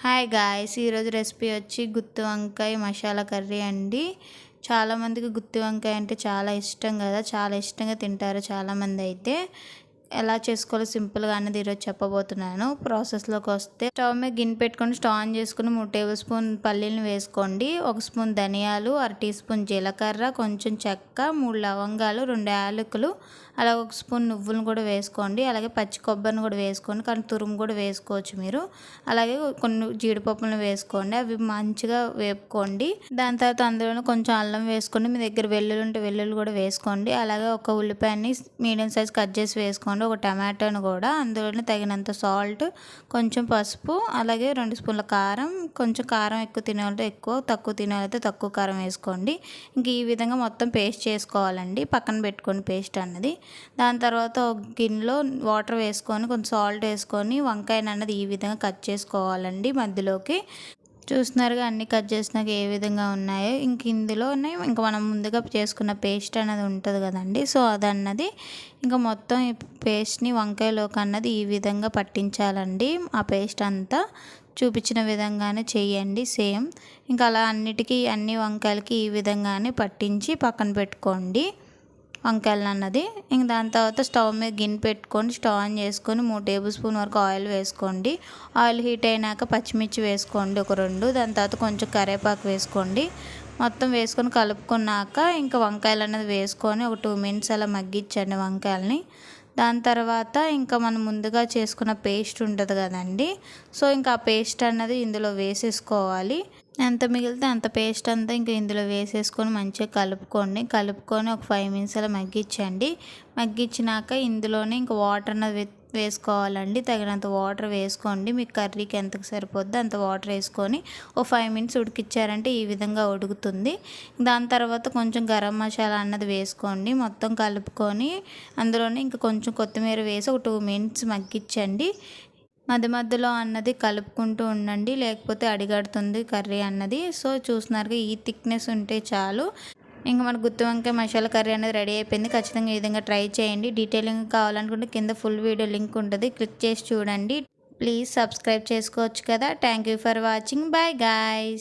Hi guys, ఈరోజు recipe వచ్చి గుత్తి వంకాయ మసాలా కర్రీ అండి. చాలామందికి గుత్తి వంకాయ అంటే చాలా ఇష్టం కదా, చాలా ఇష్టంగా తింటారు చాలామంది. అయితే ఎలా చేసుకోవాలో సింపుల్గా అన్నది ఈరోజు చెప్పబోతున్నాను. ప్రాసెస్లోకి వస్తే స్టవ్ మీద గిన్నె పెట్టుకొని స్టవ్ ఆన్ చేసుకుని 3 టేబుల్ స్పూన్ పల్లీలను వేసుకోండి. 1 స్పూన్ ధనియాలు, 1 టీ స్పూన్ జీలకర్ర, కొంచెం చెక్క, 3 లవంగాలు, 2 యాలకులు, అలాగే 1 స్పూన్ నువ్వులను కూడా వేసుకోండి. అలాగే పచ్చి కొబ్బరిని కూడా వేసుకోండి, కానీ తురుము కూడా వేసుకోవచ్చు మీరు. అలాగే కొన్ని జీడిపప్పులను వేసుకోండి, అవి మంచిగా వేపుకోండి. దాని తర్వాత అందులోనే కొంచెం అల్లం వేసుకోండి, మీ దగ్గర వెల్లుల్లి ఉంటే వెల్లుల్లి కూడా వేసుకోండి. అలాగే ఒక ఉల్లిపాయని మీడియం సైజ్ కట్ చేసి వేసుకోండి, ఒక టమాటోని కూడా. అందులోనే తగినంత సాల్ట్, కొంచెం పసుపు, అలాగే 2 స్పూన్ల కారం. కొంచెం కారం ఎక్కువ తినేవాళ్ళతో ఎక్కువ, తక్కువ తినేవాళ్ళతో తక్కువ కారం వేసుకోండి. ఇంక ఈ విధంగా మొత్తం పేస్ట్ చేసుకోవాలండి, పక్కన పెట్టుకోండి పేస్ట్ అన్నది. దాని తర్వాత ఒక గిన్నెలో వాటర్ వేసుకొని కొంచెం సాల్ట్ వేసుకొని వంకాయని అన్నది ఈ విధంగా కట్ చేసుకోవాలండి మధ్యలోకి. చూస్తున్నారుగా అన్నీ కట్ చేసినాక ఏ విధంగా ఉన్నాయో. ఇందులోనే ఇంకా మనం ముందుగా చేసుకున్న పేస్ట్ అనేది ఉంటుంది కదండి, సో అదన్నది ఇంకా మొత్తం ఈ పేస్ట్ని వంకాయలోకి అన్నది ఈ విధంగా పట్టించాలండి. ఆ పేస్ట్ అంతా చూపించిన విధంగానే చేయండి సేమ్. ఇంకా అలా అన్ని వంకాయలకి ఈ విధంగానే పట్టించి పక్కన పెట్టుకోండి వంకాయలు అన్నది. ఇంక దాని తర్వాత స్టవ్ మీద గిన్నె పెట్టుకొని స్టవ్ ఆన్ చేసుకొని 3 టేబుల్ స్పూన్ వరకు ఆయిల్ వేసుకోండి. ఆయిల్ హీట్ అయినాక పచ్చిమిర్చి వేసుకోండి ఒక 2. దాని తర్వాత కొంచెం కరివేపాకు వేసుకోండి. మొత్తం వేసుకొని కలుపుకున్నాక ఇంకా వంకాయలు అన్నది వేసుకొని ఒక 2 మినిట్స్ అలా మగ్గించండి వంకాయలని. దాని తర్వాత ఇంకా మనం ముందుగా చేసుకున్న పేస్ట్ ఉంటుంది కదండి, సో ఇంకా ఆ పేస్ట్ అన్నది ఇందులో వేసేసుకోవాలి. ఎంత మిగిలితే అంత పేస్ట్ అంతా ఇంకా ఇందులో వేసేసుకొని మంచిగా కలుపుకొని ఒక 5 మినిట్స్ అలా మగ్గించండి. మగ్గించినాక ఇందులోనే ఇంకా వాటర్ అన్నది వేసుకోవాలండి. తగినంత వాటర్ వేసుకోండి, మీకు కర్రీకి ఎంతకు సరిపోద్దో అంత వాటర్ వేసుకొని ఒక 5 మినిట్స్ ఉడికిచ్చారంటే ఈ విధంగా ఉడుకుతుంది. దాని తర్వాత కొంచెం గరం మసాలా అన్నది వేసుకోండి, మొత్తం కలుపుకొని అందులోనే ఇంకా కొంచెం కొత్తిమీర వేసి ఒక 2 మినిట్స్ మగ్గించండి. మధ్య మధ్యలో అన్నది కలుపుకుంటూ ఉండండి, లేకపోతే అడిగడుతుంది కర్రీ అన్నది. సో చూస్తున్నారుగా ఈ థిక్నెస్ ఉంటే చాలు. ఇంకా మన గుత్తి వంకాయ మసాలా కర్రీ అనేది రెడీ అయిపోయింది. ఖచ్చితంగా ఈ విధంగా ట్రై చేయండి. డీటెయిలింగ్ కావాలనుకుంటే కింద ఫుల్ వీడియో లింక్ ఉంటుంది, క్లిక్ చేసి చూడండి. ప్లీజ్ సబ్స్క్రైబ్ చేసుకోవచ్చు కదా. Thank you for watching. Bye guys.